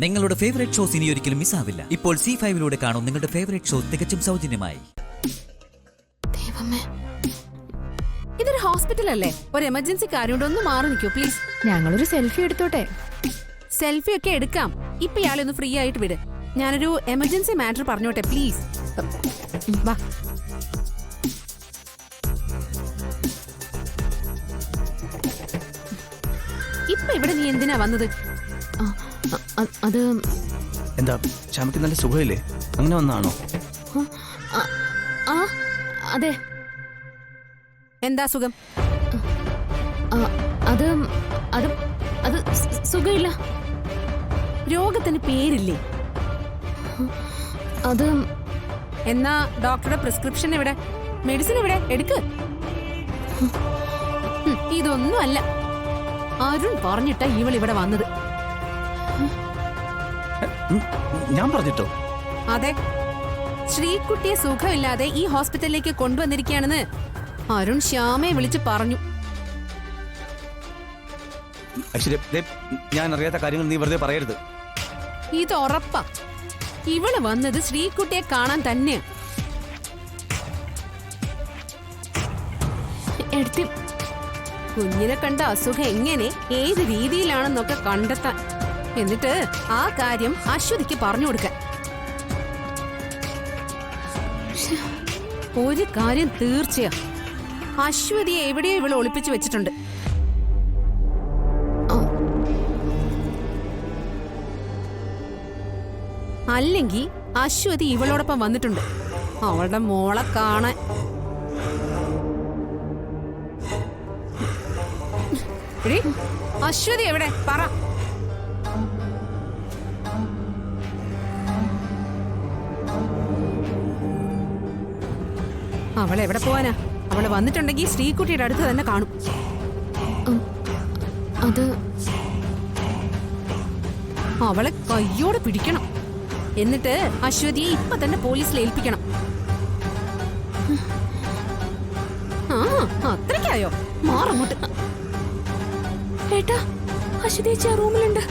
നിങ്ങളുടെ favourite shows ഇനി ഒരിക്കലും മിസ്സാവില്ല. ഇപ്പോൾ C5 കാണും നിങ്ങളുടെ ഫേവറേറ്റ് ഷോ തികച്ചും സൗജന്യമായി. ഇതൊരു ഹോസ്പിറ്റൽ അല്ലേ? ഒരു എമർജൻസി കാര്യമുണ്ട്, ഒന്ന് മാറി നിൽക്കൂ പ്ലീസ്. ഞങ്ങളൊരു സെൽഫി എടുത്തോട്ടെ? സെൽഫി ഒക്കെ എടുക്കാം. ഇപ്പൊ ഇയാളെ ഒന്ന് ഫ്രീ ആയിട്ട് വിട്. ഞാനൊരു എമർജൻസി മാറ്റർ പറഞ്ഞോട്ടെ പ്ലീസ്. വാ. ഇപ്പൊ ഇവിടെ നീ എന്തിനാ വന്നത്? അത് എന്താ ചാമയ്ക്ക് നല്ല സുഖമില്ലേ? അങ്ങനെ വന്നാണോ? അതെ. എന്താ സുഖം? അത് അത് അത് സുഖമില്ല. രോഗത്തിന് പേരില്ലേ? അത് എന്നാ ഡോക്ടറുടെ പ്രിസ്ക്രിപ്ഷൻ എവിടെ? മെഡിസിൻ എവിടെ? എടുക്ക്. ഇതൊന്നും അല്ല, അരുൺ പറഞ്ഞിട്ടാ ഇവളിവിടെ വന്നത്. ഞാൻ പറഞ്ഞിട്ടോ? അതെ, ശ്രീകുട്ടിയെ സുഖമില്ലാതെ ഈ ഹോസ്പിറ്റലിലേക്ക് കൊണ്ടുവന്നിരിക്കുകയാണെന്ന് അരുൺ ശ്യാമയെ വിളിച്ച് പറഞ്ഞു. ഞാൻ അറിയാത്ത കാര്യങ്ങൾ നീ വെറുതെ പറയരുത്. ഇത് ഉറപ്പാ. ഇവള് വന്നത് ശ്രീകുട്ടിയെ കാണാൻ തന്നെയാ. കുഞ്ഞിനെ കണ്ട അസുഖം എങ്ങനെ, ഏത് രീതിയിലാണെന്നൊക്കെ കണ്ടെത്താൻ, എന്നിട്ട് ആ കാര്യം അശ്വതിക്ക് പറഞ്ഞു കൊടുക്കാൻ. ഒരു കാര്യം തീർച്ചയാ, അശ്വതിയെ എവിടെയോ ഇവള് ഒളിപ്പിച്ചു വെച്ചിട്ടുണ്ട്. അല്ലെങ്കിൽ അശ്വതി ഇവളോടൊപ്പം വന്നിട്ടുണ്ട് അവളുടെ മോളെ കാണാൻ. അശ്വതി എവിടെ? പറ. അവളെവിടെ പോവാനാ? അവള് വന്നിട്ടുണ്ടെങ്കിൽ ശ്രീകുട്ടിയുടെ അടുത്ത് തന്നെ കാണും. അത് അവളെ കയ്യോടെ പിടിക്കണം. എന്നിട്ട് അശ്വതിയെ ഇപ്പൊ തന്നെ പോലീസിൽ ഏൽപ്പിക്കണം. അത്രയ്ക്കായോ? മാറങ്ങോട്ട്. ഏട്ടാ, അശ്വതി ചേച്ചി ആ റൂമിലുണ്ട്.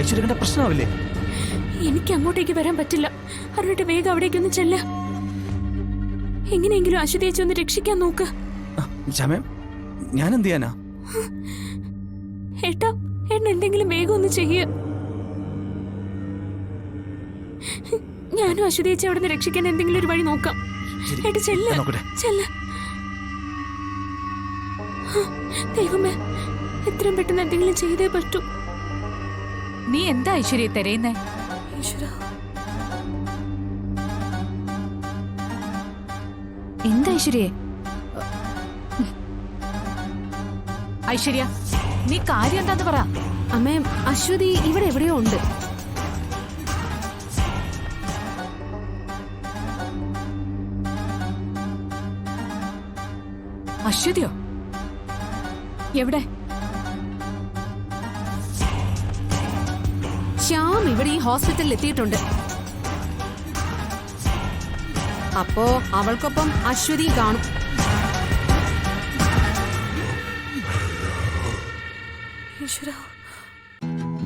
ഐശ്വര്യ കണ്ട പ്രശ്നമാവില്ലേ? എനിക്ക് അങ്ങോട്ടേക്ക് വരാൻ പറ്റില്ല. അവരുടെ വേഗം അവിടേക്കൊന്ന് ചെല്ല. എങ്ങനെയെങ്കിലും അശ്വതി ചേച്ചി ഒന്ന് രക്ഷിക്കാൻ നോക്ക്. ഞാൻ എന്ത് ചെയ്യാനാ? ഏട്ടാ, ഏട്ടൻ എന്തെങ്കിലും വേഗം ഒന്ന് ചെയ്യ. ഞാനും അശ്വതി ചേച്ചി അവിടെ നിന്ന് രക്ഷിക്കാൻ എന്തെങ്കിലും ഒരു വഴി നോക്കാം. ഏട്ടാ ചെല്ല ചെല്ല. ദൈവമേ, എത്രയും പെട്ടെന്ന് എന്തെങ്കിലും ചെയ്തേ പറ്റൂ. നീ എന്താ ഐശ്വര്യ തരയുന്നേ? എന്താ ഐശ്വര്യേ? ഐശ്വര്യ, നീ കാര്യം എന്താന്ന് പറ. അമ്മേ, അശ്വതി ഇവിടെ എവിടെയോ ഉണ്ട്. അശ്വതിയോ? എവിടെ? ശ്യാം ഇവിടെ ഈ ഹോസ്പിറ്റലിൽ എത്തിയിട്ടുണ്ട്. അപ്പോ അവൾക്കൊപ്പം അശ്വതി കാണും.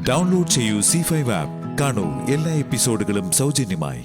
ഡൗൺലോഡ് ചെയ്യൂ C5 ആപ്പ്. കാണൂ എല്ലാ എപ്പിസോഡുകളും സൗജന്യമായി.